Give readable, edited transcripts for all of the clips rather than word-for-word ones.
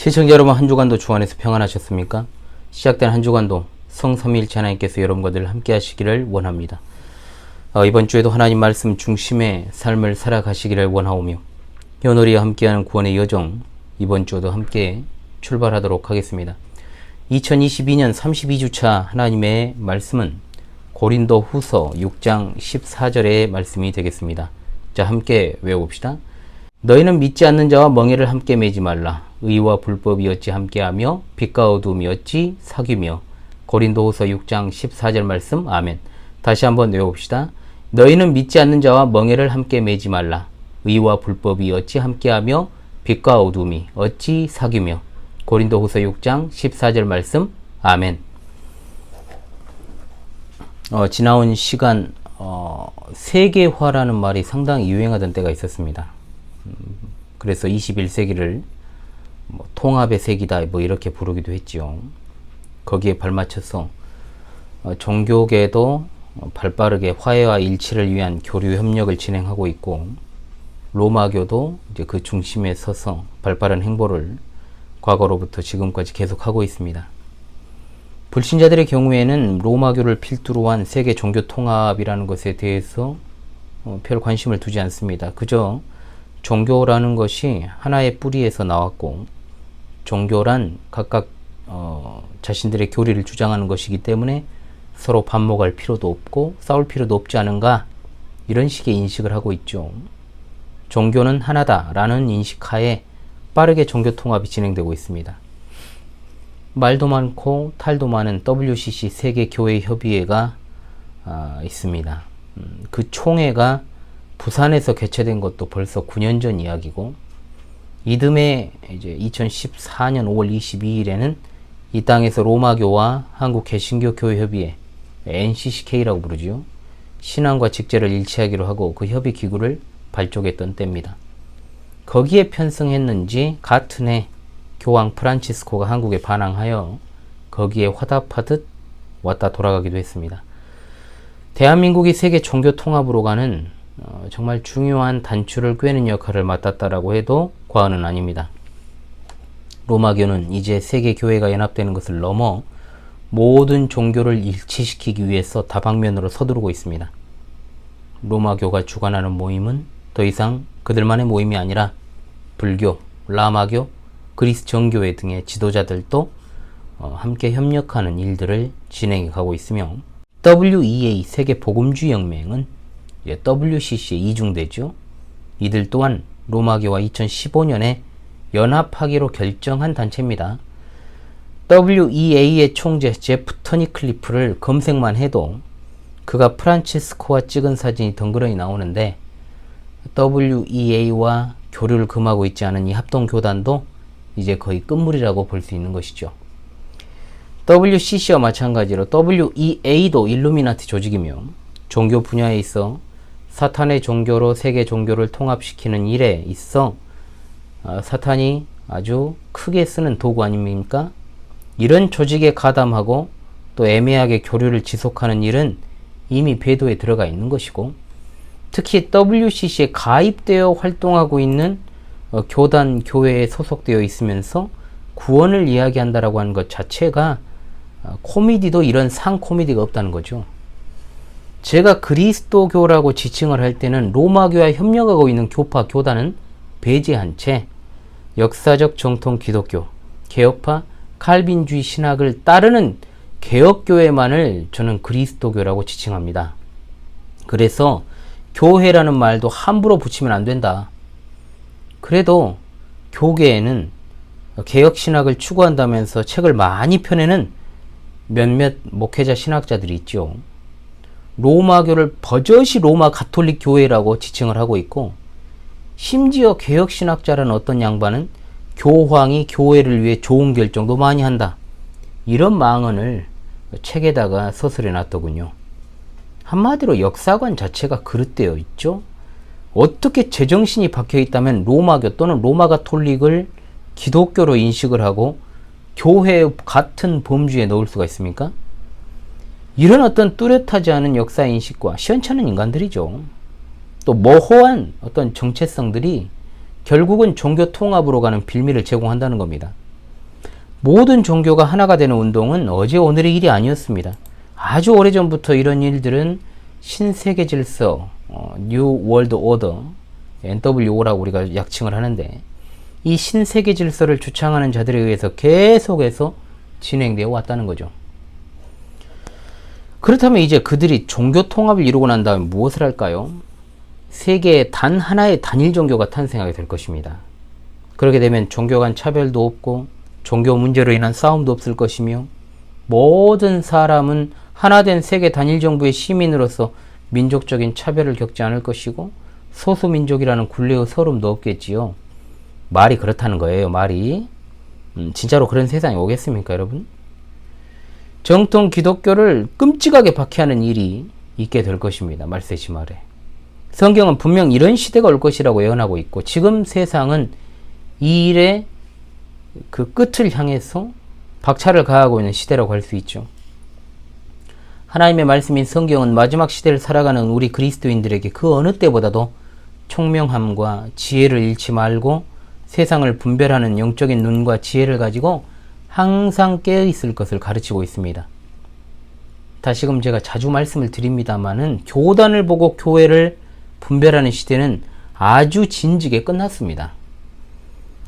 시청자 여러분, 한 주간도 주 안에서 평안하셨습니까? 시작된 한 주간도 성삼위일체 하나님께서 여러분과 늘 함께 하시기를 원합니다. 이번 주에도 하나님 말씀 중심의 삶을 살아가시기를 원하오며, 현우리와 함께하는 구원의 여정, 이번 주도 함께 출발하도록 하겠습니다. 2022년 32주차 하나님의 말씀은 고린도 후서 6장 14절의 말씀이 되겠습니다. 자, 함께 외워봅시다. 너희는 믿지 않는 자와 멍에를 함께 매지 말라. 의와 불법이 어찌 함께하며 빛과 어두움이 어찌 사귀며. 고린도후서 6장 14절 말씀. 아멘. 다시 한번 외워봅시다. 너희는 믿지 않는 자와 멍에를 함께 매지 말라. 의와 불법이 어찌 함께하며 빛과 어두움이 어찌 사귀며. 고린도후서 6장 14절 말씀. 아멘. 지나온 시간 세계화라는 말이 상당히 유행하던 때가 있었습니다. 그래서 21세기를 통합의 세기다 이렇게 부르기도 했지요. 거기에 발맞춰서 종교계도 발빠르게 화해와 일치를 위한 교류 협력을 진행하고 있고, 로마교도 이제 그 중심에 서서 발빠른 행보를 과거로부터 지금까지 계속하고 있습니다. 불신자들의 경우에는 로마교를 필두로 한 세계 종교 통합이라는 것에 대해서 별 관심을 두지 않습니다. 그저 종교라는 것이 하나의 뿌리에서 나왔고, 종교란 각각 자신들의 교리를 주장하는 것이기 때문에 서로 반목할 필요도 없고 싸울 필요도 없지 않은가, 이런 식의 인식을 하고 있죠. 종교는 하나다라는 인식하에 빠르게 종교 통합이 진행되고 있습니다. 말도 많고 탈도 많은 WCC 세계교회협의회가 있습니다. 그 총회가 부산에서 개최된 것도 벌써 9년 전 이야기고, 이듬해 이제 2014년 5월 22일에는 이 땅에서 로마교와 한국 개신교교회협의회, NCCK라고 부르죠. 신앙과 직제를 일치하기로 하고 그 협의 기구를 발족했던 때입니다. 거기에 편승했는지 같은 해 교황 프란치스코가 한국에 반항하여 거기에 화답하듯 왔다 돌아가기도 했습니다. 대한민국이 세계 종교 통합으로 가는 정말 중요한 단추를 꿰는 역할을 맡았다라고 해도 과언은 아닙니다. 로마교는 이제 세계 교회가 연합되는 것을 넘어 모든 종교를 일치시키기 위해서 다방면으로 서두르고 있습니다. 로마교가 주관하는 모임은 더 이상 그들만의 모임이 아니라 불교, 라마교, 그리스 정교회 등의 지도자들도 함께 협력하는 일들을 진행해 가고 있으며, WEA 세계복음주의연맹은 WCC에 이중되죠. 이들 또한 로마교와 2015년에 연합하기로 결정한 단체입니다. WEA의 총재 제프 터니클리프를 검색만 해도 그가 프란치스코와 찍은 사진이 덩그러니 나오는데, WEA와 교류를 금하고 있지 않은 이 합동교단도 이제 거의 끝물이라고 볼 수 있는 것이죠. WCC와 마찬가지로 WEA도 일루미나티 조직이며, 종교 분야에 있어 사탄의 종교로 세계 종교를 통합시키는 일에 있어 사탄이 아주 크게 쓰는 도구 아닙니까? 이런 조직에 가담하고 또 애매하게 교류를 지속하는 일은 이미 배도에 들어가 있는 것이고, 특히 WCC에 가입되어 활동하고 있는 교단, 교회에 소속되어 있으면서 구원을 이야기한다라고 하는 것 자체가 코미디도 이런 상 코미디가 없다는 거죠. 제가 그리스도교라고 지칭을 할 때는 로마교와 협력하고 있는 교파, 교단은 배제한 채 역사적 정통 기독교, 개혁파, 칼빈주의 신학을 따르는 개혁교회만을 저는 그리스도교라고 지칭합니다. 그래서 교회라는 말도 함부로 붙이면 안 된다. 그래도 교계에는 개혁신학을 추구한다면서 책을 많이 펴내는 몇몇 목회자 신학자들이 있죠. 로마교를 버젓이 로마 가톨릭 교회라고 지칭을 하고 있고, 심지어 개혁신학자라는 어떤 양반은 교황이 교회를 위해 좋은 결정도 많이 한다, 이런 망언을 책에다가 서술해 놨더군요. 한마디로 역사관 자체가 그릇되어 있죠. 어떻게 제정신이 박혀 있다면 로마교 또는 로마 가톨릭을 기독교로 인식을 하고 교회 같은 범주에 넣을 수가 있습니까? 이런 어떤 뚜렷하지 않은 역사 인식과 시원찮은 인간들이죠. 또 모호한 어떤 정체성들이 결국은 종교 통합으로 가는 빌미를 제공한다는 겁니다. 모든 종교가 하나가 되는 운동은 어제 오늘의 일이 아니었습니다. 아주 오래전부터 이런 일들은 신세계 질서, New World Order, NWO라고 우리가 약칭을 하는데, 이 신세계 질서를 주창하는 자들에 의해서 계속해서 진행되어 왔다는 거죠. 그렇다면 이제 그들이 종교 통합을 이루고 난 다음에 무엇을 할까요? 세계에 단 하나의 단일 종교가 탄생하게 될 것입니다. 그렇게 되면 종교 간 차별도 없고 종교 문제로 인한 싸움도 없을 것이며, 모든 사람은 하나된 세계 단일 정부의 시민으로서 민족적인 차별을 겪지 않을 것이고 소수민족이라는 굴레의 서름도 없겠지요. 말이 그렇다는 거예요. 말이. 진짜로 그런 세상이 오겠습니까, 여러분? 정통 기독교를 끔찍하게 박해하는 일이 있게 될 것입니다. 말세지 말에. 성경은 분명 이런 시대가 올 것이라고 예언하고 있고, 지금 세상은 이 일의 그 끝을 향해서 박차를 가하고 있는 시대라고 할 수 있죠. 하나님의 말씀인 성경은 마지막 시대를 살아가는 우리 그리스도인들에게 그 어느 때보다도 총명함과 지혜를 잃지 말고 세상을 분별하는 영적인 눈과 지혜를 가지고 항상 깨어있을 것을 가르치고 있습니다. 다시금 제가 자주 말씀을 드립니다마는 교단을 보고 교회를 분별하는 시대는 아주 진즉에 끝났습니다.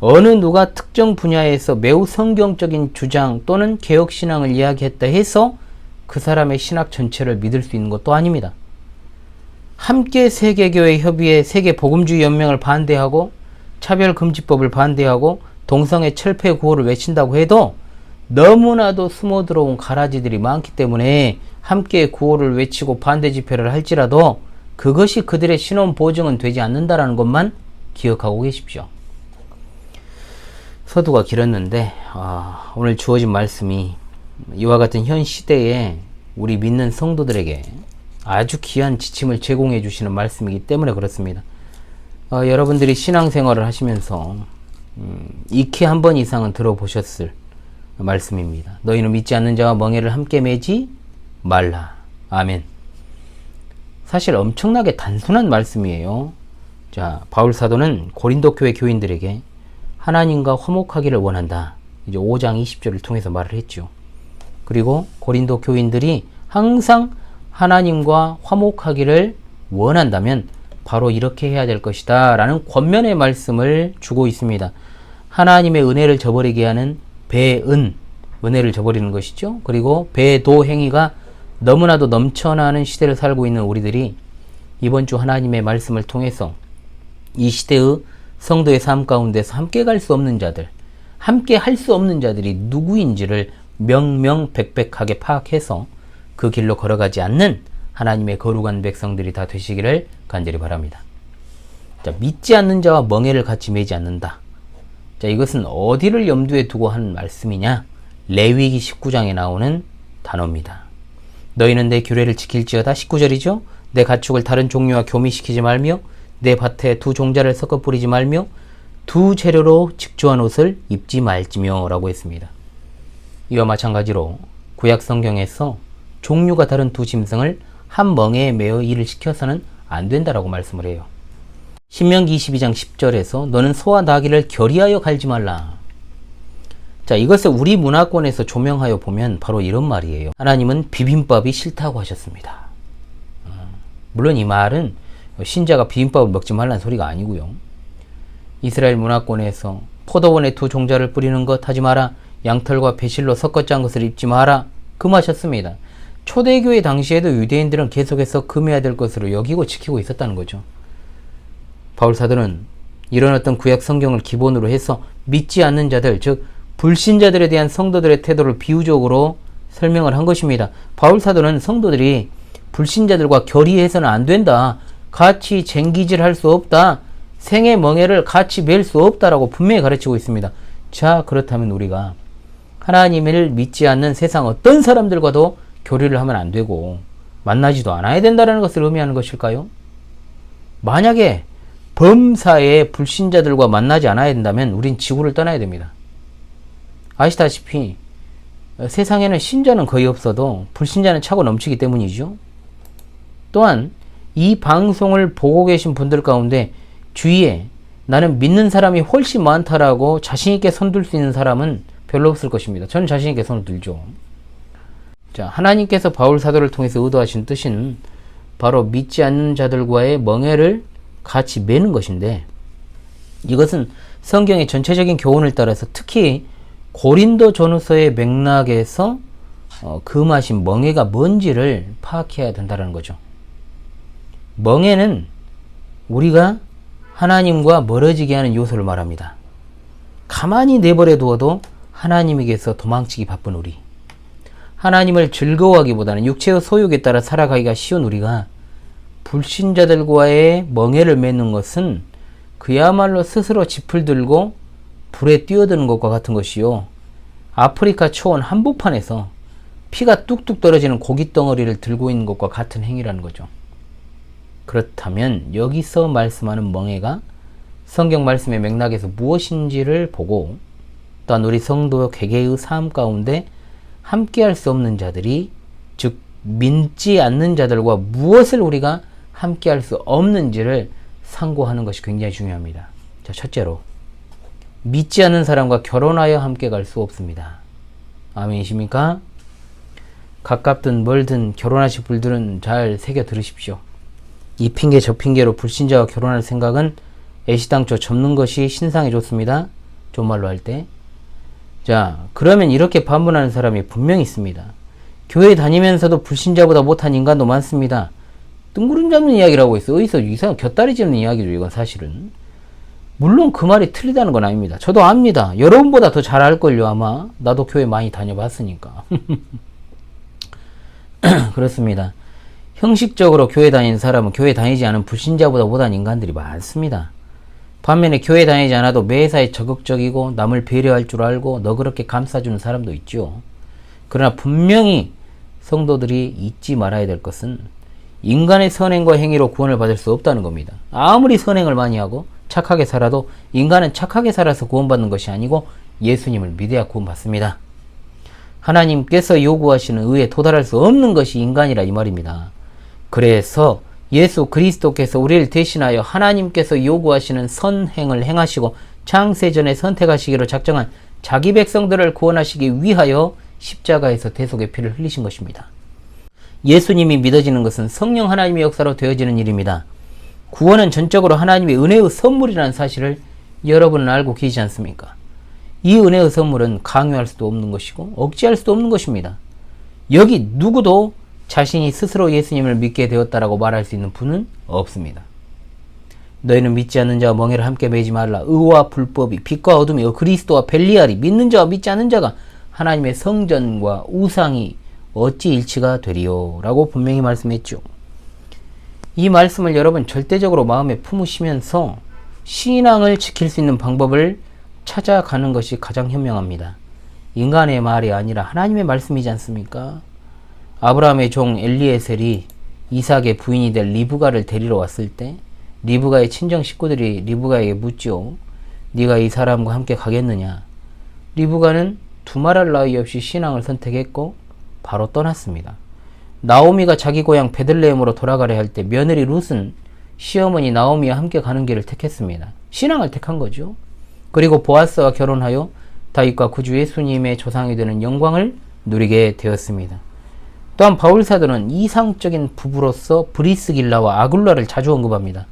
어느 누가 특정 분야에서 매우 성경적인 주장 또는 개혁신앙을 이야기했다 해서 그 사람의 신학 전체를 믿을 수 있는 것도 아닙니다. 함께 세계교회 협의회 세계복음주의 연맹을 반대하고 차별금지법을 반대하고 동성애 철폐 구호를 외친다고 해도 너무나도 숨어 들어온 가라지들이 많기 때문에 함께 구호를 외치고 반대 집회를 할지라도 그것이 그들의 신원 보증은 되지 않는다는 것만 기억하고 계십시오. 서두가 길었는데 오늘 주어진 말씀이 이와 같은 현 시대에 우리 믿는 성도들에게 아주 귀한 지침을 제공해 주시는 말씀이기 때문에 그렇습니다. 여러분들이 신앙생활을 하시면서 익히 한 번 이상은 들어보셨을 말씀입니다. 너희는 믿지 않는 자와 멍에를 함께 매지 말라. 아멘. 사실 엄청나게 단순한 말씀이에요. 자, 바울 사도는 고린도 교회 교인들에게 하나님과 화목하기를 원한다. 이제 5장 20절을 통해서 말을 했죠. 그리고 고린도 교인들이 항상 하나님과 화목하기를 원한다면 바로 이렇게 해야 될 것이다 라는 권면의 말씀을 주고 있습니다. 하나님의 은혜를 저버리게 하는 배은, 은혜를 저버리는 것이죠. 그리고 배도 행위가 너무나도 넘쳐나는 시대를 살고 있는 우리들이 이번 주 하나님의 말씀을 통해서 이 시대의 성도의 삶 가운데서 함께 갈 수 없는 자들, 함께 할 수 없는 자들이 누구인지를 명명백백하게 파악해서 그 길로 걸어가지 않는 하나님의 거룩한 백성들이 다 되시기를 간절히 바랍니다. 자, 믿지 않는 자와 멍에를 같이 매지 않는다. 자, 이것은 어디를 염두에 두고 한 말씀이냐? 레위기 19장에 나오는 단어입니다. 너희는 내 규례를 지킬지어다. 19절이죠. 내 가축을 다른 종류와 교미시키지 말며 내 밭에 두 종자를 섞어 뿌리지 말며 두 재료로 직조한 옷을 입지 말지며 라고 했습니다. 이와 마찬가지로 구약 성경에서 종류가 다른 두 짐승을 한 멍에에 매어 일을 시켜서는 안 된다라고 말씀을 해요. 신명기 22장 10절에서 너는 소와 나귀를 결의하여 갈지 말라. 자, 이것을 우리 문화권에서 조명하여 보면 바로 이런 말이에요. 하나님은 비빔밥이 싫다고 하셨습니다. 물론 이 말은 신자가 비빔밥을 먹지 말라는 소리가 아니고요. 이스라엘 문화권에서 포도원에 두 종자를 뿌리는 것 하지 마라. 양털과 배실로 섞어 짠 것을 입지 마라. 금하셨습니다. 초대교회 당시에도 유대인들은 계속해서 금해야 될 것으로 여기고 지키고 있었다는 거죠. 바울 사도는 이런 어떤 구약 성경을 기본으로 해서 믿지 않는 자들, 즉 불신자들에 대한 성도들의 태도를 비유적으로 설명을 한 것입니다. 바울 사도는 성도들이 불신자들과 결의해서는 안 된다. 같이 쟁기질 할 수 없다. 생의 멍에를 같이 맬 수 없다라고 분명히 가르치고 있습니다. 자, 그렇다면 우리가 하나님을 믿지 않는 세상 어떤 사람들과도 교류를 하면 안 되고 만나지도 않아야 된다는 것을 의미하는 것일까요? 만약에 범사에 불신자들과 만나지 않아야 된다면 우린 지구를 떠나야 됩니다. 아시다시피 세상에는 신자는 거의 없어도 불신자는 차고 넘치기 때문이죠. 또한 이 방송을 보고 계신 분들 가운데 주위에 나는 믿는 사람이 훨씬 많다라고 자신있게 손들 수 있는 사람은 별로 없을 것입니다. 저는 자신 있게 손을 들죠. 자, 하나님께서 바울 사도를 통해서 의도하신 뜻은 바로 믿지 않는 자들과의 멍에를 같이 매는 것인데, 이것은 성경의 전체적인 교훈을 따라서 특히 고린도 전후서의 맥락에서 금하신 멍에가 뭔지를 파악해야 된다는 거죠. 멍에는 우리가 하나님과 멀어지게 하는 요소를 말합니다. 가만히 내버려 두어도 하나님에게서 도망치기 바쁜 우리, 하나님을 즐거워하기보다는 육체의 소욕에 따라 살아가기가 쉬운 우리가 불신자들과의 멍에를 맺는 것은 그야말로 스스로 짚을 들고 불에 뛰어드는 것과 같은 것이요, 아프리카 초원 한복판에서 피가 뚝뚝 떨어지는 고깃덩어리를 들고 있는 것과 같은 행위라는 거죠. 그렇다면 여기서 말씀하는 멍에가 성경 말씀의 맥락에서 무엇인지를 보고, 또한 우리 성도 개개의 삶 가운데 함께할 수 없는 자들이, 즉 믿지 않는 자들과 무엇을 우리가 함께할 수 없는지를 상고하는 것이 굉장히 중요합니다. 자, 첫째로 믿지 않는 사람과 결혼하여 함께 갈 수 없습니다. 아멘이십니까? 가깝든 멀든 결혼하실 분들은 잘 새겨 들으십시오. 이 핑계 저 핑계로 불신자와 결혼할 생각은 애시당초 접는 것이 신상에 좋습니다. 존말로 할 때. 자, 그러면 이렇게 반문하는 사람이 분명히 있습니다. 교회 다니면서도 불신자보다 못한 인간도 많습니다. 뜬구름 잡는 이야기라고 했어요. 어디서 이상한 곁다리 짚는 이야기죠, 이건 사실은. 물론 그 말이 틀리다는 건 아닙니다. 저도 압니다. 여러분보다 더 잘 알걸요, 아마. 나도 교회 많이 다녀봤으니까. 그렇습니다. 형식적으로 교회 다니는 사람은 교회 다니지 않은 불신자보다 못한 인간들이 많습니다. 반면에 교회 다니지 않아도 매사에 적극적이고 남을 배려할 줄 알고 너그럽게 감싸주는 사람도 있죠. 그러나 분명히 성도들이 잊지 말아야 될 것은 인간의 선행과 행위로 구원을 받을 수 없다는 겁니다. 아무리 선행을 많이 하고 착하게 살아도 인간은 착하게 살아서 구원받는 것이 아니고 예수님을 믿어야 구원받습니다. 하나님께서 요구하시는 의에 도달할 수 없는 것이 인간이라 이 말입니다. 그래서 예수 그리스도께서 우리를 대신하여 하나님께서 요구하시는 선행을 행하시고 창세전에 선택하시기로 작정한 자기 백성들을 구원하시기 위하여 십자가에서 대속의 피를 흘리신 것입니다. 예수님이 믿어지는 것은 성령 하나님의 역사로 되어지는 일입니다. 구원은 전적으로 하나님의 은혜의 선물이라는 사실을 여러분은 알고 계시지 않습니까? 이 은혜의 선물은 강요할 수도 없는 것이고 억지할 수도 없는 것입니다. 여기 누구도 자신이 스스로 예수님을 믿게 되었다라고 말할 수 있는 분은 없습니다. 너희는 믿지 않는 자와 멍에를 함께 매지 말라. 의와 불법이 빛과 어둠이 그리스도와 벨리알이 믿는 자와 믿지 않는 자가 하나님의 성전과 우상이 어찌 일치가 되리요? 라고 분명히 말씀했죠. 이 말씀을 여러분 절대적으로 마음에 품으시면서 신앙을 지킬 수 있는 방법을 찾아가는 것이 가장 현명합니다. 인간의 말이 아니라 하나님의 말씀이지 않습니까? 아브라함의 종 엘리에셀이 이삭의 부인이 될 리브가를 데리러 왔을 때 리브가의 친정 식구들이 리브가에게 묻죠. 네가 이 사람과 함께 가겠느냐? 리브가는 두말할 나위 없이 신앙을 선택했고 바로 떠났습니다. 나오미가 자기 고향 베들레헴으로 돌아가려 할 때 며느리 룻은 시어머니 나오미와 함께 가는 길을 택했습니다. 신앙을 택한 거죠. 그리고 보아스와 결혼하여 다윗과 구주 예수님의 조상이 되는 영광을 누리게 되었습니다. 또한 바울 사도는 이상적인 부부로서 브리스길라와 아굴라를 자주 언급합니다.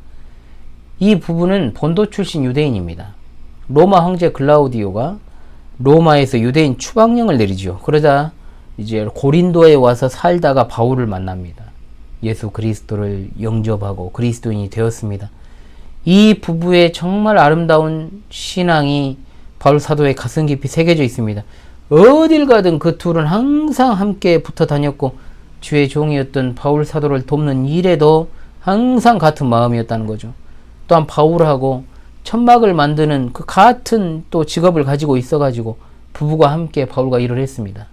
이 부부는 본도 출신 유대인입니다. 로마 황제 글라우디오가 로마에서 유대인 추방령을 내리죠. 그러자 이제 고린도에 와서 살다가 바울을 만납니다. 예수 그리스도를 영접하고 그리스도인이 되었습니다. 이 부부의 정말 아름다운 신앙이 바울 사도의 가슴 깊이 새겨져 있습니다. 어딜 가든 그 둘은 항상 함께 붙어 다녔고 주의 종이었던 바울 사도를 돕는 일에도 항상 같은 마음이었다는 거죠. 또한 바울하고 천막을 만드는 그 같은 또 직업을 가지고 있어가지고 부부가 함께 바울과 일을 했습니다.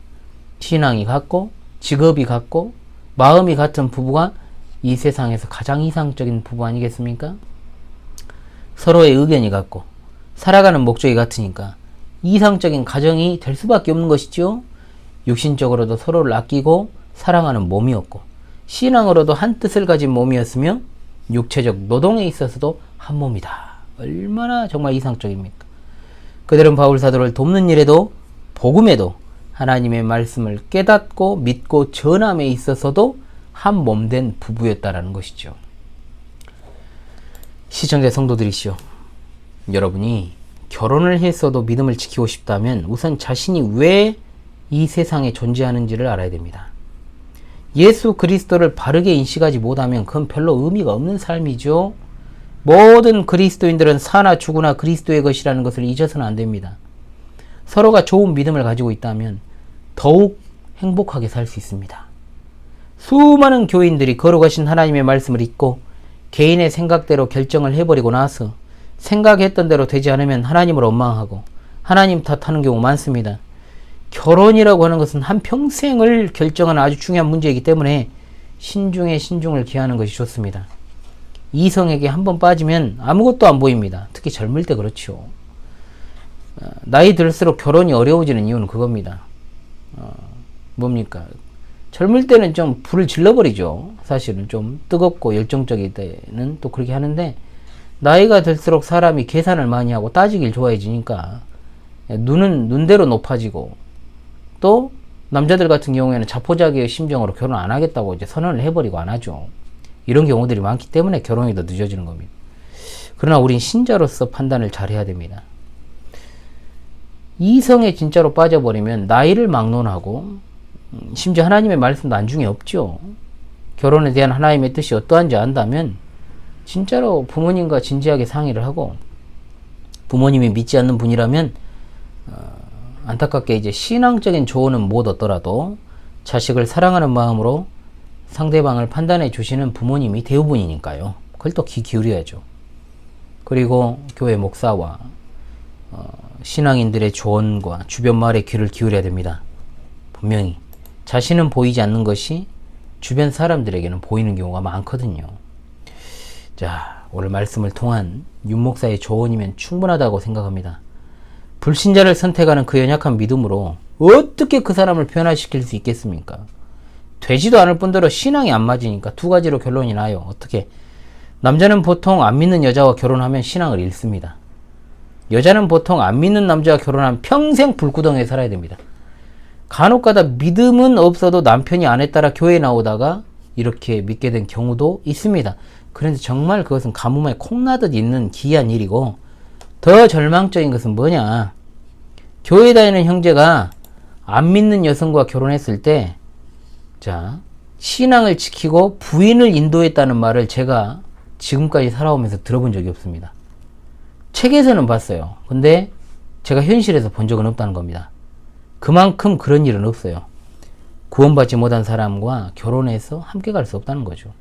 신앙이 같고 직업이 같고 마음이 같은 부부가 이 세상에서 가장 이상적인 부부 아니겠습니까? 서로의 의견이 같고 살아가는 목적이 같으니까 이상적인 가정이 될 수밖에 없는 것이죠. 육신적으로도 서로를 아끼고 사랑하는 몸이었고 신앙으로도 한 뜻을 가진 몸이었으며 육체적 노동에 있어서도 한 몸이다. 얼마나 정말 이상적입니까? 그들은 바울 사도를 돕는 일에도 복음에도 하나님의 말씀을 깨닫고 믿고 전함에 있어서도 한 몸된 부부였다라는 것이죠. 시청자 성도들이시오. 여러분이 결혼을 했어도 믿음을 지키고 싶다면 우선 자신이 왜 이 세상에 존재하는지를 알아야 됩니다. 예수 그리스도를 바르게 인식하지 못하면 그건 별로 의미가 없는 삶이죠. 모든 그리스도인들은 사나 죽으나 그리스도의 것이라는 것을 잊어서는 안 됩니다. 서로가 좋은 믿음을 가지고 있다면 더욱 행복하게 살 수 있습니다. 수많은 교인들이 거룩하신 하나님의 말씀을 잊고 개인의 생각대로 결정을 해버리고 나서 생각했던 대로 되지 않으면 하나님을 원망하고 하나님 탓하는 경우 많습니다. 결혼이라고 하는 것은 한평생을 결정하는 아주 중요한 문제이기 때문에 신중에 신중을 기하는 것이 좋습니다. 이성에게 한번 빠지면 아무것도 안 보입니다. 특히 젊을 때 그렇죠. 나이 들수록 결혼이 어려워지는 이유는 그겁니다. 뭡니까? 젊을 때는 좀 불을 질러버리죠. 사실은 좀 뜨겁고 열정적일 때는 또 그렇게 하는데 나이가 들수록 사람이 계산을 많이 하고 따지길 좋아해지니까 눈은 눈대로 높아지고 또 남자들 같은 경우에는 자포자기의 심정으로 결혼 안 하겠다고 이제 선언을 해버리고 안 하죠. 이런 경우들이 많기 때문에 결혼이 더 늦어지는 겁니다. 그러나 우린 신자로서 판단을 잘 해야 됩니다. 이성에 진짜로 빠져버리면 나이를 막론하고 심지어 하나님의 말씀도 안중에 없죠. 결혼에 대한 하나님의 뜻이 어떠한지 안다면 진짜로 부모님과 진지하게 상의를 하고 부모님이 믿지 않는 분이라면 안타깝게 이제 신앙적인 조언은 못 얻더라도 자식을 사랑하는 마음으로 상대방을 판단해 주시는 부모님이 대부분이니까요. 그걸 또 귀 기울여야죠. 그리고 교회 목사와 신앙인들의 조언과 주변 말에 귀를 기울여야 됩니다. 분명히 자신은 보이지 않는 것이 주변 사람들에게는 보이는 경우가 많거든요. 자, 오늘 말씀을 통한 윤 목사의 조언이면 충분하다고 생각합니다. 불신자를 선택하는 그 연약한 믿음으로 어떻게 그 사람을 변화시킬 수 있겠습니까? 되지도 않을 뿐더러 신앙이 안 맞으니까 두 가지로 결론이 나요. 어떻게? 남자는 보통 안 믿는 여자와 결혼하면 신앙을 잃습니다. 여자는 보통 안 믿는 남자와 결혼하면 평생 불구덩이에 살아야 됩니다. 간혹가다 믿음은 없어도 남편이 아내 따라 교회에 나오다가 이렇게 믿게 된 경우도 있습니다. 그런데 정말 그것은 가뭄에 콩나듯 있는 기이한 일이고 더 절망적인 것은 뭐냐? 교회 다니는 형제가 안 믿는 여성과 결혼했을 때 자, 신앙을 지키고 부인을 인도했다는 말을 제가 지금까지 살아오면서 들어본 적이 없습니다. 책에서는 봤어요. 근데 제가 현실에서 본 적은 없다는 겁니다. 그만큼 그런 일은 없어요. 구원받지 못한 사람과 결혼해서 함께 갈 수 없다는 거죠.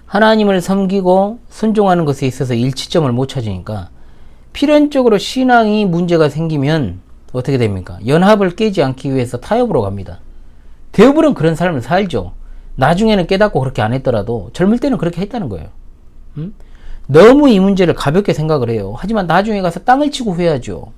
하나님을 섬기고 순종하는 것에 있어서 일치점을 못 찾으니까 필연적으로 신앙이 문제가 생기면 어떻게 됩니까? 연합을 깨지 않기 위해서 타협으로 갑니다. 대부분은 그런 삶을 살죠. 나중에는 깨닫고 그렇게 안 했더라도 젊을 때는 그렇게 했다는 거예요. 너무 이 문제를 가볍게 생각을 해요. 하지만 나중에 가서 땅을 치고 후회하죠.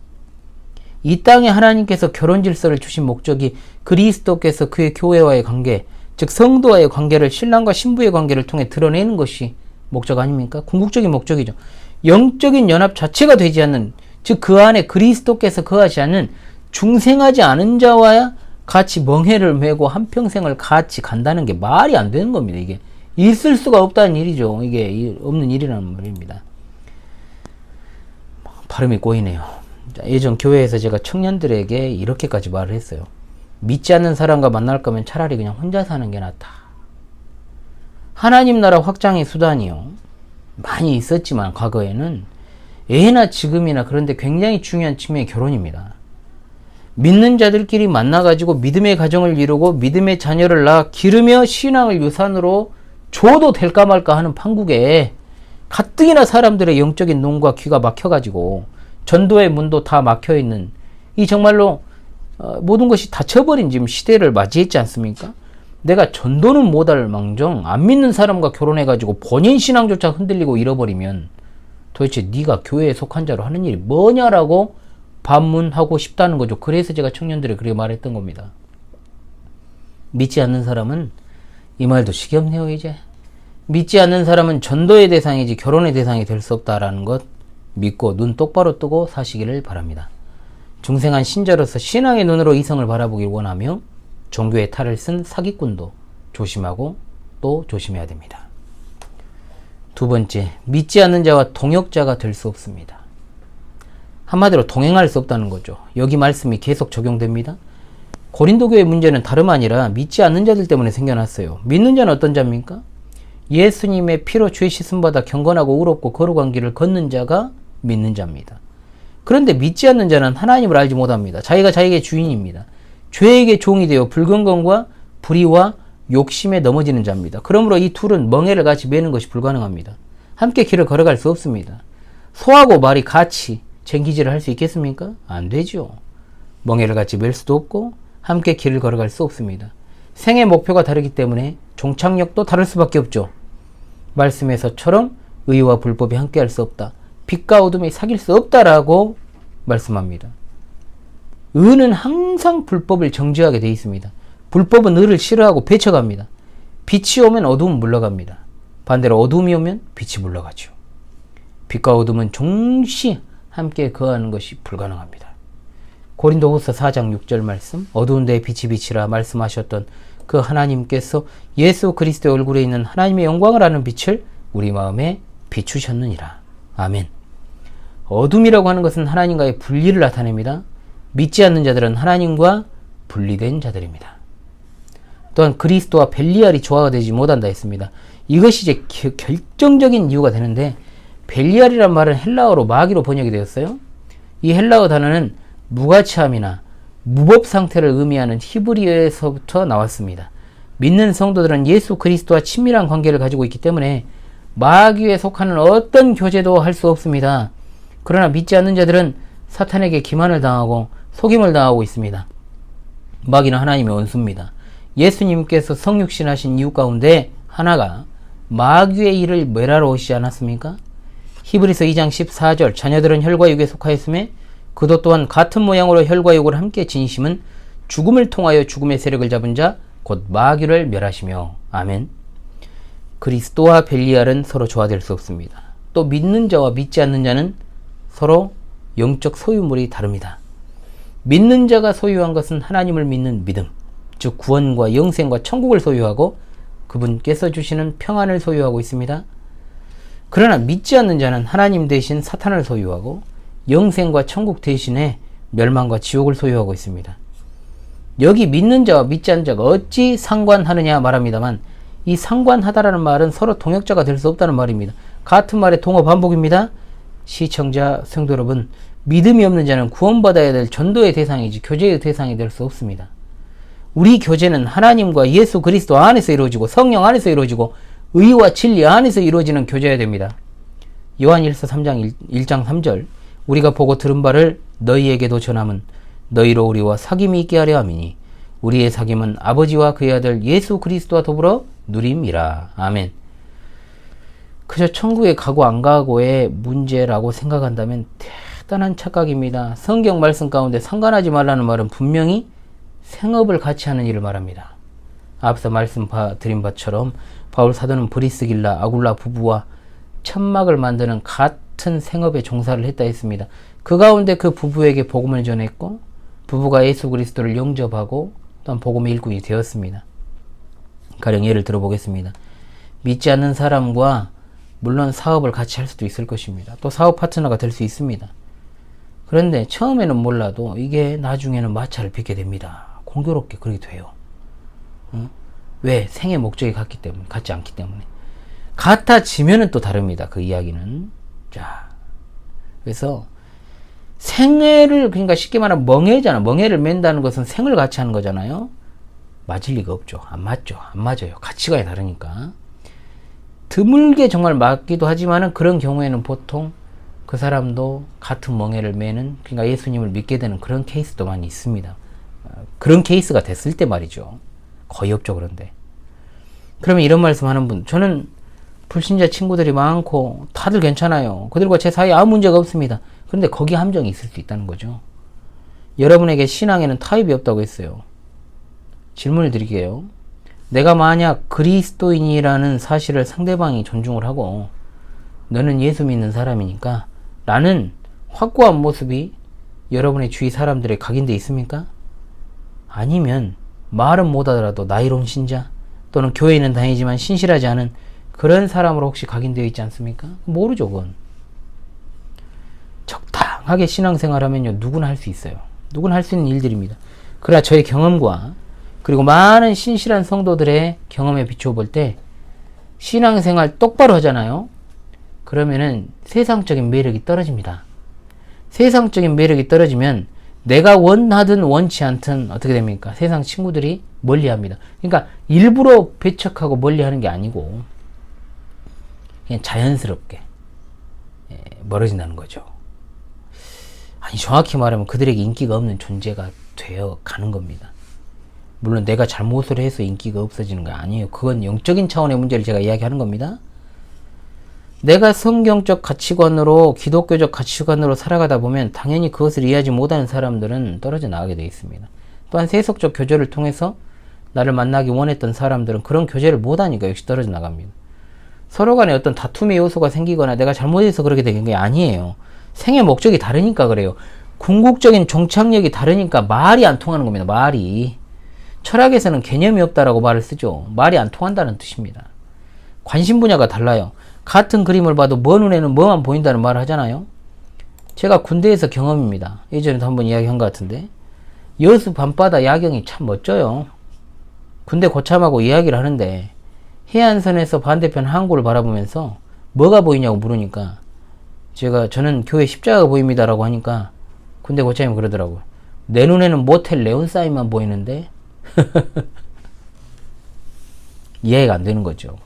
이 땅에 하나님께서 결혼 질서를 주신 목적이 그리스도께서 그의 교회와의 관계, 즉 성도와의 관계를 신랑과 신부의 관계를 통해 드러내는 것이 목적 아닙니까? 궁극적인 목적이죠. 영적인 연합 자체가 되지 않는, 즉 그 안에 그리스도께서 거하지 않는 중생하지 않은 자와 같이 멍해를 메고 한평생을 같이 간다는 게 말이 안 되는 겁니다. 이게 있을 수가 없다는 일이죠. 이게 없는 일이라는 말입니다. 발음이 꼬이네요. 예전 교회에서 제가 청년들에게 이렇게까지 말을 했어요. 믿지 않는 사람과 만날 거면 차라리 그냥 혼자 사는 게 낫다. 하나님 나라 확장의 수단이요. 많이 있었지만 과거에는 예나 지금이나 그런데 굉장히 중요한 측면이 결혼입니다. 믿는 자들끼리 만나가지고 믿음의 가정을 이루고 믿음의 자녀를 낳아 기르며 신앙을 유산으로 줘도 될까 말까 하는 판국에 가뜩이나 사람들의 영적인 눈과 귀가 막혀가지고 전도의 문도 다 막혀있는 이 정말로 모든 것이 닫혀버린 지금 시대를 맞이했지 않습니까? 내가 전도는 못할 망정 안 믿는 사람과 결혼해가지고 본인 신앙조차 흔들리고 잃어버리면 도대체 네가 교회에 속한 자로 하는 일이 뭐냐라고 반문하고 싶다는 거죠. 그래서 제가 청년들이 그렇게 말했던 겁니다. 믿지 않는 사람은 이 말도 지겹네요. 이제 믿지 않는 사람은 전도의 대상이지 결혼의 대상이 될 수 없다라는 것 믿고 눈 똑바로 뜨고 사시기를 바랍니다. 중생한 신자로서 신앙의 눈으로 이성을 바라보길 원하며 종교의 탈을 쓴 사기꾼도 조심하고 또 조심해야 됩니다. 두 번째, 믿지 않는 자와 동역자가 될 수 없습니다. 한마디로 동행할 수 없다는 거죠. 여기 말씀이 계속 적용됩니다. 고린도 교회 문제는 다름 아니라 믿지 않는 자들 때문에 생겨났어요. 믿는 자는 어떤 자입니까? 예수님의 피로 죄 씻음받아 경건하고 의롭고 거룩한 길을 걷는 자가 믿는 자입니다. 그런데 믿지 않는 자는 하나님을 알지 못합니다. 자기가 자기의 주인입니다. 죄에게 종이 되어 불경건과 불의와 욕심에 넘어지는 자입니다. 그러므로 이 둘은 멍에를 같이 매는 것이 불가능합니다. 함께 길을 걸어갈 수 없습니다. 소하고 말이 같이 쟁기질을 할 수 있겠습니까? 안 되죠. 멍에를 같이 맬 수도 없고 함께 길을 걸어갈 수 없습니다. 생의 목표가 다르기 때문에 종착역도 다를 수밖에 없죠. 말씀에서처럼 의와 불법이 함께할 수 없다. 빛과 어둠이 사귈 수 없다라고 말씀합니다. 의는 항상 불법을 정죄하게 되어 있습니다. 불법은 의를 싫어하고 배척합니다. 빛이 오면 어둠은 물러갑니다. 반대로 어둠이 오면 빛이 물러가죠. 빛과 어둠은 동시에 함께 거하는 것이 불가능합니다. 고린도후서 4장 6절 말씀, 어두운 데에 빛이 비치라 말씀하셨던 그 하나님께서 예수 그리스도의 얼굴에 있는 하나님의 영광을 아는 빛을 우리 마음에 비추셨느니라. 아멘. 어둠이라고 하는 것은 하나님과의 분리를 나타냅니다. 믿지 않는 자들은 하나님과 분리된 자들입니다. 또한 그리스도와 벨리알이 조화가 되지 못한다 했습니다. 이것이 이제 결정적인 이유가 되는데, 벨리알이란 말은 헬라어로 마귀로 번역이 되었어요. 이 헬라어 단어는 무가치함이나 무법 상태를 의미하는 히브리어에서부터 나왔습니다. 믿는 성도들은 예수 그리스도와 친밀한 관계를 가지고 있기 때문에 마귀에 속하는 어떤 교제도 할 수 없습니다. 그러나 믿지 않는 자들은 사탄에게 기만을 당하고 속임을 당하고 있습니다. 마귀는 하나님의 원수입니다. 예수님께서 성육신 하신 이유 가운데 하나가 마귀의 일을 멸하러 오시지 않았습니까? 히브리서 2장 14절, 자녀들은 혈과 육에 속하였음에 그도 또한 같은 모양으로 혈과 육을 함께 지니심은 죽음을 통하여 죽음의 세력을 잡은 자 곧 마귀를 멸하시며. 아멘. 그리스도와 벨리알은 서로 조화될 수 없습니다. 또 믿는 자와 믿지 않는 자는 서로 영적 소유물이 다릅니다. 믿는 자가 소유한 것은 하나님을 믿는 믿음, 즉 구원과 영생과 천국을 소유하고 그분께서 주시는 평안을 소유하고 있습니다. 그러나 믿지 않는 자는 하나님 대신 사탄을 소유하고 영생과 천국 대신에 멸망과 지옥을 소유하고 있습니다. 여기 믿는 자와 믿지 않는 자가 어찌 상관하느냐 말합니다만, 이 상관하다라는 말은 서로 동역자가 될 수 없다는 말입니다. 같은 말의 동어 반복입니다. 시청자 성도 여러분, 믿음이 없는 자는 구원받아야 될 전도의 대상이지 교제의 대상이 될 수 없습니다. 우리 교제는 하나님과 예수 그리스도 안에서 이루어지고 성령 안에서 이루어지고 의와 진리 안에서 이루어지는 교제여야 됩니다. 요한일서 3장 1장 3절, 우리가 보고 들은 바를 너희에게도 전함은 너희로 우리와 사귐이 있게 하려 함이니 우리의 사귐은 아버지와 그의 아들 예수 그리스도와 더불어 누림이라. 아멘. 그저 천국에 가고 안 가고의 문제라고 생각한다면 대단한 착각입니다. 성경 말씀 가운데 상관하지 말라는 말은 분명히 생업을 같이 하는 일을 말합니다. 앞서 말씀드린 바처럼 바울 사도는 브리스길라, 아굴라 부부와 천막을 만드는 같은 생업에 종사를 했다 했습니다. 그 가운데 그 부부에게 복음을 전했고 부부가 예수 그리스도를 영접하고 또한 복음의 일꾼이 되었습니다. 가령 예를 들어보겠습니다. 믿지 않는 사람과 물론 사업을 같이 할 수도 있을 것입니다. 또 사업 파트너가 될 수 있습니다. 그런데 처음에는 몰라도 이게 나중에는 마찰을 빚게 됩니다. 공교롭게 그렇게 돼요. 왜? 생의 목적이 같지 않기 때문에. 같아지면은 또 다릅니다. 그 이야기는. 자, 그래서 생애를, 그러니까 쉽게 말하면 멍해잖아. 멍해를 맨다는 것은 생을 같이 하는 거잖아요. 맞을 리가 없죠. 안 맞죠. 안 맞아요. 가치가 다르니까. 드물게 정말 맞기도 하지만은 그런 경우에는 보통 그 사람도 같은 멍해를 매는, 그러니까 예수님을 믿게 되는 그런 케이스도 많이 있습니다. 그런 케이스가 됐을 때 말이죠. 거의 없죠. 그런데 그러면 이런 말씀하는 분, 저는 불신자 친구들이 많고 다들 괜찮아요. 그들과 제 사이에 아무 문제가 없습니다. 그런데 거기 함정이 있을 수 있다는 거죠. 여러분에게 신앙에는 타입이 없다고 했어요. 질문을 드릴게요. 내가 만약 그리스도인이라는 사실을 상대방이 존중을 하고 너는 예수 믿는 사람이니까 라는 확고한 모습이 여러분의 주위 사람들에 각인되어 있습니까? 아니면 말은 못하더라도 나이로운 신자 또는 교회에는 다니지만 신실하지 않은 그런 사람으로 혹시 각인되어 있지 않습니까? 모르죠. 그건 적당하게 신앙생활하면요 누구나 할 수 있어요. 누구나 할 수 있는 일들입니다. 그러나 저의 경험과 그리고 많은 신실한 성도들의 경험에 비추어 볼 때 신앙생활 똑바로 하잖아요. 그러면은 세상적인 매력이 떨어집니다. 세상적인 매력이 떨어지면 내가 원하든 원치 않든 어떻게 됩니까? 세상 친구들이 멀리합니다. 그러니까 일부러 배척하고 멀리하는 게 아니고 그냥 자연스럽게 멀어진다는 거죠. 아니 정확히 말하면 그들에게 인기가 없는 존재가 되어 가는 겁니다. 물론 내가 잘못을 해서 인기가 없어지는 거 아니에요. 그건 영적인 차원의 문제를 제가 이야기하는 겁니다. 내가 성경적 가치관으로 기독교적 가치관으로 살아가다 보면 당연히 그것을 이해하지 못하는 사람들은 떨어져 나가게 되어 있습니다. 또한 세속적 교제를 통해서 나를 만나기 원했던 사람들은 그런 교제를 못하니까 역시 떨어져 나갑니다. 서로 간에 어떤 다툼의 요소가 생기거나 내가 잘못해서 그렇게 된 게 아니에요. 생애 목적이 다르니까 그래요. 궁극적인 종착역이 다르니까 말이 안 통하는 겁니다. 말이. 철학에서는 개념이 없다라고 말을 쓰죠. 말이 안 통한다는 뜻입니다. 관심 분야가 달라요. 같은 그림을 봐도 먼 눈에는 뭐만 보인다는 말을 하잖아요. 제가 군대에서 경험입니다. 예전에도 한번 이야기한 것 같은데 여수 밤바다 야경이 참 멋져요. 군대 고참하고 이야기를 하는데 해안선에서 반대편 항구를 바라보면서 뭐가 보이냐고 물으니까 저는 교회 십자가가 보입니다라고 하니까 군대 고참이 그러더라고요. 내 눈에는 모텔 네온 사인만 보이는데 이해가 안 되는 거죠.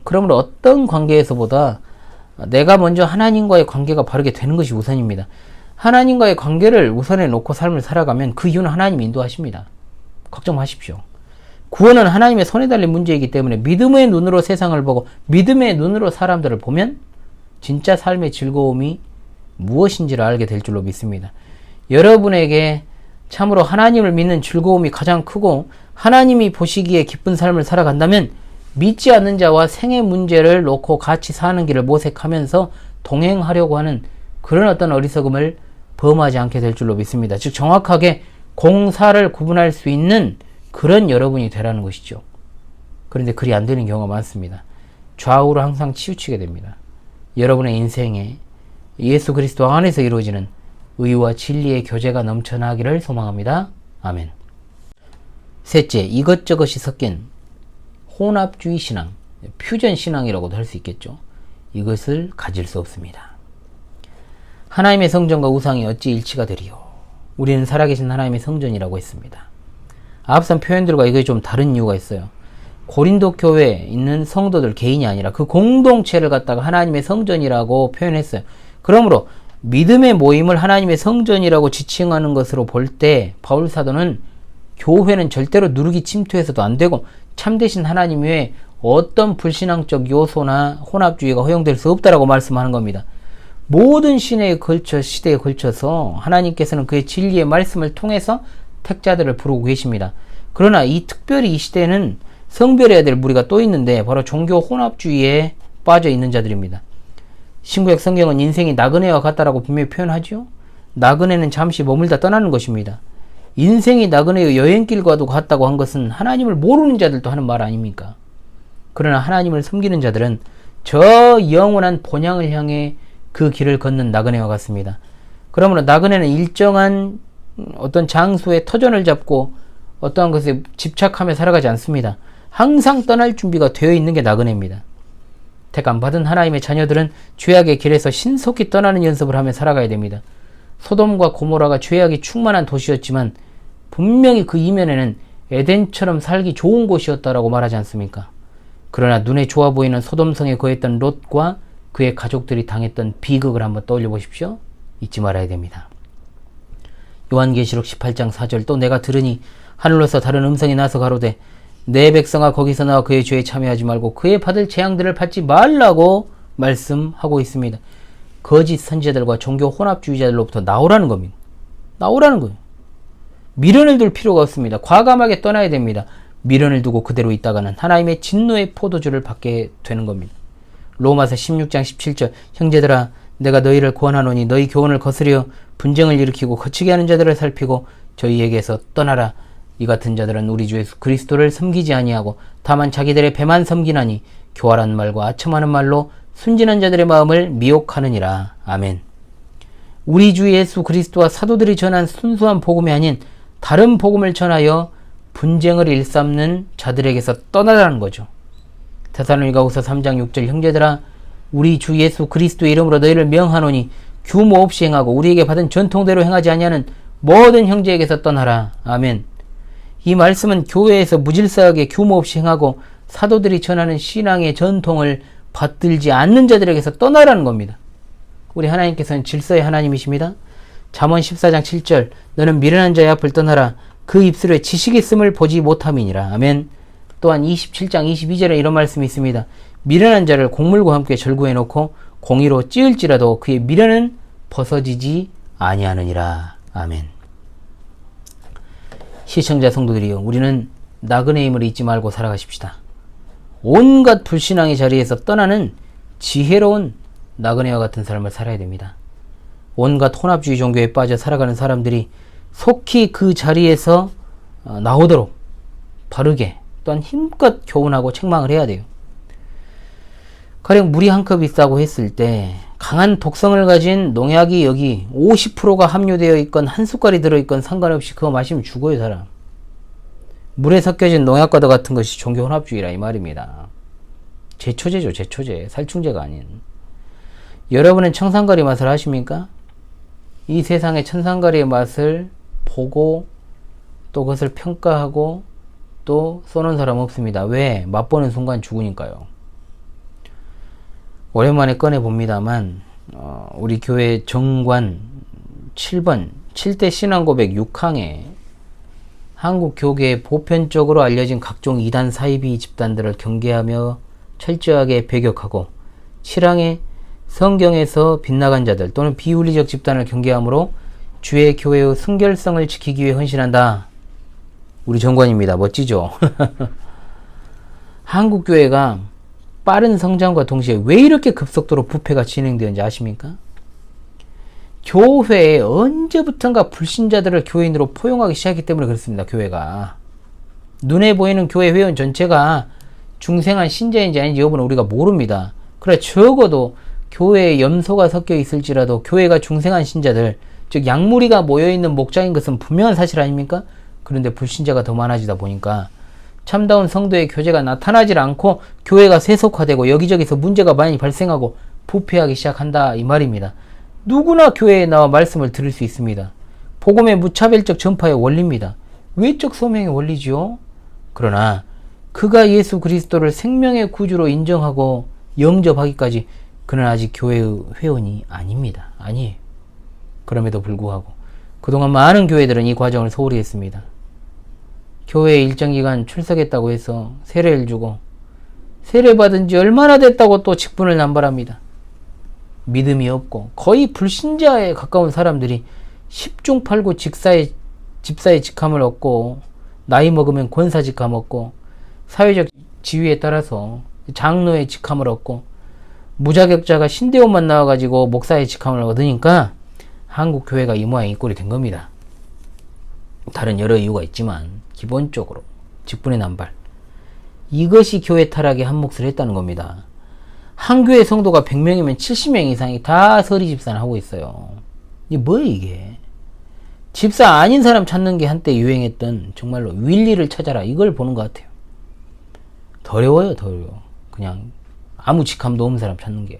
그러므로 어떤 관계에서보다 내가 먼저 하나님과의 관계가 바르게 되는 것이 우선입니다. 하나님과의 관계를 우선해 놓고 삶을 살아가면 그 이유는 하나님이 인도하십니다. 걱정 마십시오. 구원은 하나님의 손에 달린 문제이기 때문에 믿음의 눈으로 세상을 보고 믿음의 눈으로 사람들을 보면 진짜 삶의 즐거움이 무엇인지를 알게 될 줄로 믿습니다. 여러분에게 참으로 하나님을 믿는 즐거움이 가장 크고 하나님이 보시기에 기쁜 삶을 살아간다면 믿지 않는 자와 생의 문제를 놓고 같이 사는 길을 모색하면서 동행하려고 하는 그런 어떤 어리석음을 범하지 않게 될 줄로 믿습니다. 즉 정확하게 공사를 구분할 수 있는 그런 여러분이 되라는 것이죠. 그런데 그리 안 되는 경우가 많습니다. 좌우로 항상 치우치게 됩니다. 여러분의 인생에 예수 그리스도 안에서 이루어지는 의와 진리의 교제가 넘쳐나기를 소망합니다. 아멘. 셋째, 이것저것이 섞인 혼합주의 신앙, 퓨전 신앙이라고도 할 수 있겠죠. 이것을 가질 수 없습니다. 하나님의 성전과 우상이 어찌 일치가 되리요? 우리는 살아계신 하나님의 성전이라고 했습니다. 앞선 표현들과 이게 좀 다른 이유가 있어요. 고린도 교회에 있는 성도들 개인이 아니라 그 공동체를 갖다가 하나님의 성전이라고 표현했어요. 그러므로 믿음의 모임을 하나님의 성전이라고 지칭하는 것으로 볼 때 바울 사도는 교회는 절대로 누르기 침투해서도 안 되고 참되신 하나님 외에 어떤 불신앙적 요소나 혼합주의가 허용될 수 없다라고 말씀하는 겁니다. 모든 시대에 걸쳐서 하나님께서는 그의 진리의 말씀을 통해서 택자들을 부르고 계십니다. 그러나 특별히 이 시대에는 성별해야 될 무리가 또 있는데 바로 종교 혼합주의에 빠져 있는 자들입니다. 신구약 성경은 인생이 나그네와 같다라고 분명히 표현하죠. 나그네는 잠시 머물다 떠나는 것입니다. 인생이 나그네의 여행길과도 같다고 한 것은 하나님을 모르는 자들도 하는 말 아닙니까? 그러나 하나님을 섬기는 자들은 저 영원한 본향을 향해 그 길을 걷는 나그네와 같습니다. 그러므로 나그네는 일정한 어떤 장소에 터전을 잡고 어떠한 것에 집착하며 살아가지 않습니다. 항상 떠날 준비가 되어 있는 게 나그네입니다. 택안 받은 하나님의 자녀들은 죄악의 길에서 신속히 떠나는 연습을 하며 살아가야 됩니다. 소돔과 고모라가 죄악이 충만한 도시였지만 분명히 그 이면에는 에덴처럼 살기 좋은 곳이었다라고 말하지 않습니까? 그러나 눈에 좋아 보이는 소돔성에 거했던 롯과 그의 가족들이 당했던 비극을 한번 떠올려 보십시오. 잊지 말아야 됩니다. 요한계시록 18장 4절 또 내가 들으니 하늘로서 다른 음성이 나서 가로되 내 백성아 거기서 나와 그의 죄에 참여하지 말고 그의 받을 재앙들을 받지 말라고 말씀하고 있습니다. 거짓 선지자들과 종교 혼합주의자들로부터 나오라는 겁니다. 나오라는 거예요. 미련을 둘 필요가 없습니다. 과감하게 떠나야 됩니다. 미련을 두고 그대로 있다가는 하나님의 진노의 포도주를 받게 되는 겁니다. 로마서 16장 17절 형제들아 내가 너희를 구원하노니 너희 교훈을 거스려 분쟁을 일으키고 거치게 하는 자들을 살피고 저희에게서 떠나라. 이 같은 자들은 우리 주 예수 그리스도를 섬기지 아니하고 다만 자기들의 배만 섬기나니 교활한 말과 아첨하는 말로 순진한 자들의 마음을 미혹하느니라. 아멘. 우리 주 예수 그리스도와 사도들이 전한 순수한 복음이 아닌 다른 복음을 전하여 분쟁을 일삼는 자들에게서 떠나라는 거죠. 데살로니가후서 3장 6절 형제들아 우리 주 예수 그리스도의 이름으로 너희를 명하노니 규모 없이 행하고 우리에게 받은 전통대로 행하지 아니하는 모든 형제에게서 떠나라. 아멘. 이 말씀은 교회에서 무질서하게 규모 없이 행하고 사도들이 전하는 신앙의 전통을 받들지 않는 자들에게서 떠나라는 겁니다. 우리 하나님께서는 질서의 하나님이십니다. 잠언 14장 7절 너는 미련한 자의 앞을 떠나라. 그 입술에 지식이 있음을 보지 못함이니라. 아멘. 또한 27장 22절에 이런 말씀이 있습니다. 미련한 자를 곡물과 함께 절구해 놓고 공의로 찌을지라도 그의 미련은 벗어지지 아니하느니라. 아멘. 시청자 성도들이여 우리는 나그네 임을 잊지 말고 살아가십시다. 온갖 불신앙의 자리에서 떠나는 지혜로운 나그네와 같은 삶을 살아야 됩니다. 온갖 혼합주의 종교에 빠져 살아가는 사람들이 속히 그 자리에서 나오도록 바르게 또한 힘껏 교훈하고 책망을 해야 돼요. 가령 물이 한 컵 있다고 했을 때 강한 독성을 가진 농약이 여기 50%가 함유되어 있건 한 숟갈이 들어있건 상관없이 그거 마시면 죽어요 사람. 물에 섞여진 농약과도 같은 것이 종교 혼합주의라 이 말입니다. 제초제죠. 제초제. 살충제가 아닌. 여러분은 청산가리 맛을 아십니까? 이 세상의 청산가리의 맛을 보고 또 그것을 평가하고 또 쏘는 사람 없습니다. 왜? 맛보는 순간 죽으니까요. 오랜만에 꺼내봅니다만 우리 교회 정관 7번 7대 신앙고백 6항에 한국 교계에 보편적으로 알려진 각종 이단 사이비 집단들을 경계하며 철저하게 배격하고 7항에 성경에서 빗나간 자들 또는 비윤리적 집단을 경계하므로 주의 교회의 순결성을 지키기 위해 헌신한다. 우리 정관입니다. 멋지죠? 한국 교회가 빠른 성장과 동시에 왜 이렇게 급속도로 부패가 진행되는지 아십니까? 교회에 언제부턴가 불신자들을 교인으로 포용하기 시작했기 때문에 그렇습니다. 교회가. 눈에 보이는 교회 회원 전체가 중생한 신자인지 아닌지 여부는 우리가 모릅니다. 그래 적어도 교회에 염소가 섞여 있을지라도 교회가 중생한 신자들, 즉 양무리가 모여있는 목장인 것은 분명한 사실 아닙니까? 그런데 불신자가 더 많아지다 보니까 참다운 성도의 교제가 나타나질 않고 교회가 세속화되고 여기저기서 문제가 많이 발생하고 부패하기 시작한다 이 말입니다. 누구나 교회에 나와 말씀을 들을 수 있습니다. 복음의 무차별적 전파의 원리입니다. 외적 소명의 원리지요. 그러나 그가 예수 그리스도를 생명의 구주로 인정하고 영접하기까지 그는 아직 교회의 회원이 아닙니다. 아니에요. 그럼에도 불구하고 그동안 많은 교회들은 이 과정을 소홀히 했습니다. 교회에 일정 기간 출석했다고 해서 세례를 주고 세례받은 지 얼마나 됐다고 또 직분을 남발합니다. 믿음이 없고 거의 불신자에 가까운 사람들이 10중 8구 집사의 직함을 얻고 나이 먹으면 권사 직함 얻고 사회적 지위에 따라서 장로의 직함을 얻고 무자격자가 신대원만 나와가지고 목사의 직함을 얻으니까 한국 교회가 이 모양 이 꼴이 된 겁니다. 다른 여러 이유가 있지만 기본적으로 직분의 남발, 이것이 교회 타락의 한 몫을 했다는 겁니다. 한 교회 성도가 100명이면 70명 이상이 다 서리 집사를 하고 있어요. 이게 뭐예요 이게? 집사 아닌 사람 찾는 게 한때 유행했던 정말로 윌리를 찾아라 이걸 보는 것 같아요. 더 어려워요. 더 어려워. 그냥 아무 직함도 없는 사람 찾는 게.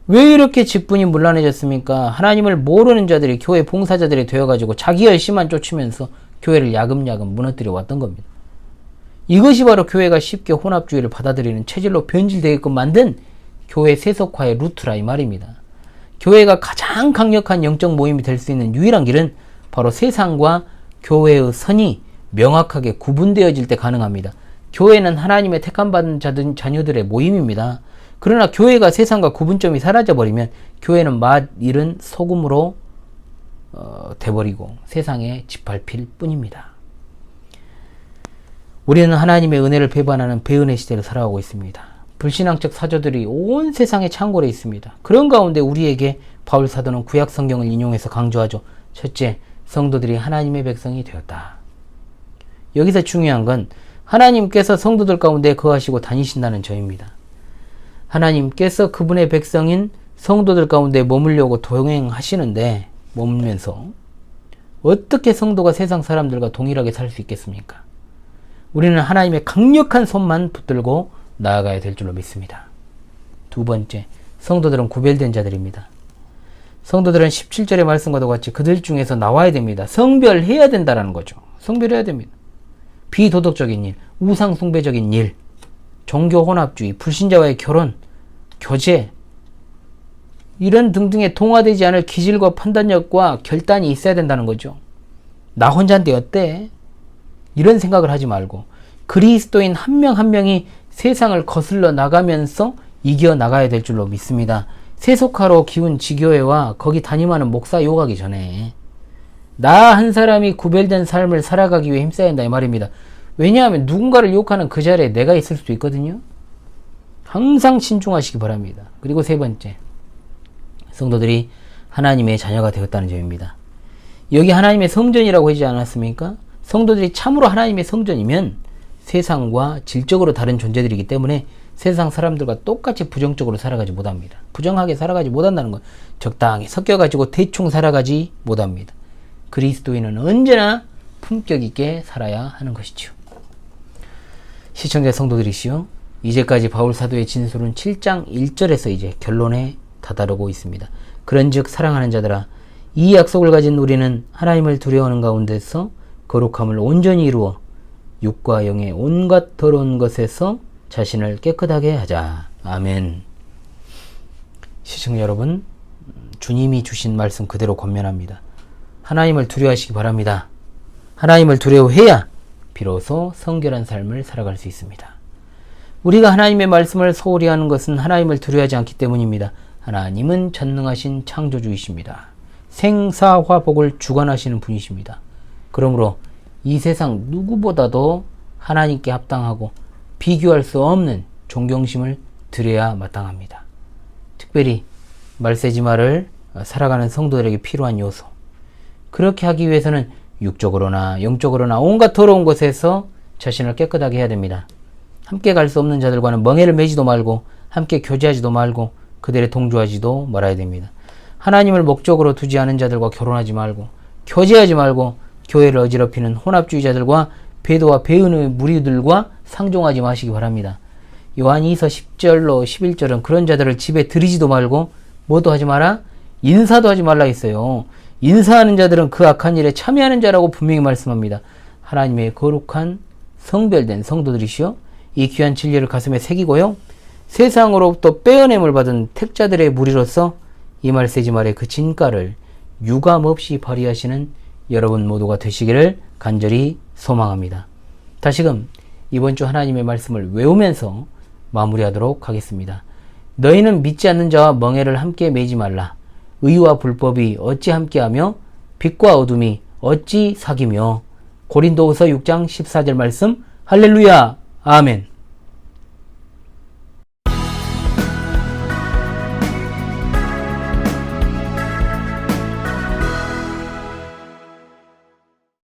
왜 이렇게 직분이 문란해졌습니까? 하나님을 모르는 자들이 교회 봉사자들이 되어가지고 자기 열심만 쫓으면서 교회를 야금야금 무너뜨려 왔던 겁니다. 이것이 바로 교회가 쉽게 혼합주의를 받아들이는 체질로 변질되게끔 만든 교회 세속화의 루트라 이 말입니다. 교회가 가장 강력한 영적 모임이 될 수 있는 유일한 길은 바로 세상과 교회의 선이 명확하게 구분되어질 때 가능합니다. 교회는 하나님의 택함받은 자녀들의 모임입니다. 그러나 교회가 세상과 구분점이 사라져버리면 교회는 맛 잃은 소금으로 돼버리고 세상에 짓밟힐 뿐입니다. 우리는 하나님의 은혜를 배반하는 배은의 시대를 살아가고 있습니다. 불신앙적 사조들이 온 세상에 창궐해 있습니다. 그런 가운데 우리에게 바울 사도는 구약 성경을 인용해서 강조하죠. 첫째, 성도들이 하나님의 백성이 되었다. 여기서 중요한 건 하나님께서 성도들 가운데 거하시고 다니신다는 점입니다. 하나님께서 그분의 백성인 성도들 가운데 머물려고 동행하시는데 머물면서 어떻게 성도가 세상 사람들과 동일하게 살 수 있겠습니까? 우리는 하나님의 강력한 손만 붙들고 나아가야 될 줄로 믿습니다. 두 번째, 성도들은 구별된 자들입니다. 성도들은 17절의 말씀과도 같이 그들 중에서 나와야 됩니다. 성별해야 된다는 거죠. 성별해야 됩니다. 비도덕적인 일, 우상숭배적인 일, 종교 혼합주의, 불신자와의 결혼, 교제, 이런 등등에 동화되지 않을 기질과 판단력과 결단이 있어야 된다는 거죠. 나 혼자인데 어때? 이런 생각을 하지 말고 그리스도인 한 명 한 명이 세상을 거슬러 나가면서 이겨나가야 될 줄로 믿습니다. 세속화로 기운 지교회와 거기 담임하는 목사 욕하기 전에 나 한 사람이 구별된 삶을 살아가기 위해 힘써야 한다 이 말입니다. 왜냐하면 누군가를 욕하는 그 자리에 내가 있을 수도 있거든요. 항상 신중하시기 바랍니다. 그리고 세 번째, 성도들이 하나님의 자녀가 되었다는 점입니다. 여기 하나님의 성전이라고 하지 않았습니까? 성도들이 참으로 하나님의 성전이면 세상과 질적으로 다른 존재들이기 때문에 세상 사람들과 똑같이 부정적으로 살아가지 못합니다. 부정하게 살아가지 못한다는 건 적당히 섞여가지고 대충 살아가지 못합니다. 그리스도인은 언제나 품격 있게 살아야 하는 것이죠. 시청자 성도들이시여, 이제까지 바울 사도의 진술은 7장 1절에서 이제 결론에 다다르고 있습니다. 그런즉 사랑하는 자들아, 이 약속을 가진 우리는 하나님을 두려워하는 가운데서 거룩함을 온전히 이루어 육과 영의 온갖 더러운 것에서 자신을 깨끗하게 하자. 아멘. 시청자 여러분, 주님이 주신 말씀 그대로 권면합니다. 하나님을 두려워하시기 바랍니다. 하나님을 두려워해야 비로소 성결한 삶을 살아갈 수 있습니다. 우리가 하나님의 말씀을 소홀히 하는 것은 하나님을 두려워하지 않기 때문입니다. 하나님은 전능하신 창조주이십니다. 생사화복을 주관하시는 분이십니다. 그러므로 이 세상 누구보다도 하나님께 합당하고 비교할 수 없는 존경심을 드려야 마땅합니다. 특별히 말세지마를 살아가는 성도들에게 필요한 요소, 그렇게 하기 위해서는 육적으로나 영적으로나 온갖 더러운 것에서 자신을 깨끗하게 해야 됩니다. 함께 갈 수 없는 자들과는 멍에를 매지도 말고 함께 교제하지도 말고 그들의 동조하지도 말아야 됩니다. 하나님을 목적으로 두지 않은 자들과 결혼하지 말고 교제하지 말고 교회를 어지럽히는 혼합주의자들과 배도와 배은의 무리들과 상종하지 마시기 바랍니다. 요한 2서 10절로 11절은 그런 자들을 집에 들이지도 말고 뭐도 하지 마라? 인사도 하지 말라 했어요. 인사하는 자들은 그 악한 일에 참여하는 자라고 분명히 말씀합니다. 하나님의 거룩한 성별된 성도들이시여, 이 귀한 진리를 가슴에 새기고요, 세상으로부터 빼어냄을 받은 택자들의 무리로서 이 말세지말의 그 진가를 유감없이 발휘하시는 여러분 모두가 되시기를 간절히 소망합니다. 다시금 이번 주 하나님의 말씀을 외우면서 마무리하도록 하겠습니다. 너희는 믿지 않는 자와 멍에를 함께 매지 말라. 의와 불법이 어찌 함께하며 빛과 어둠이 어찌 사귀며. 고린도후서 6장 14절 말씀. 할렐루야. 아멘.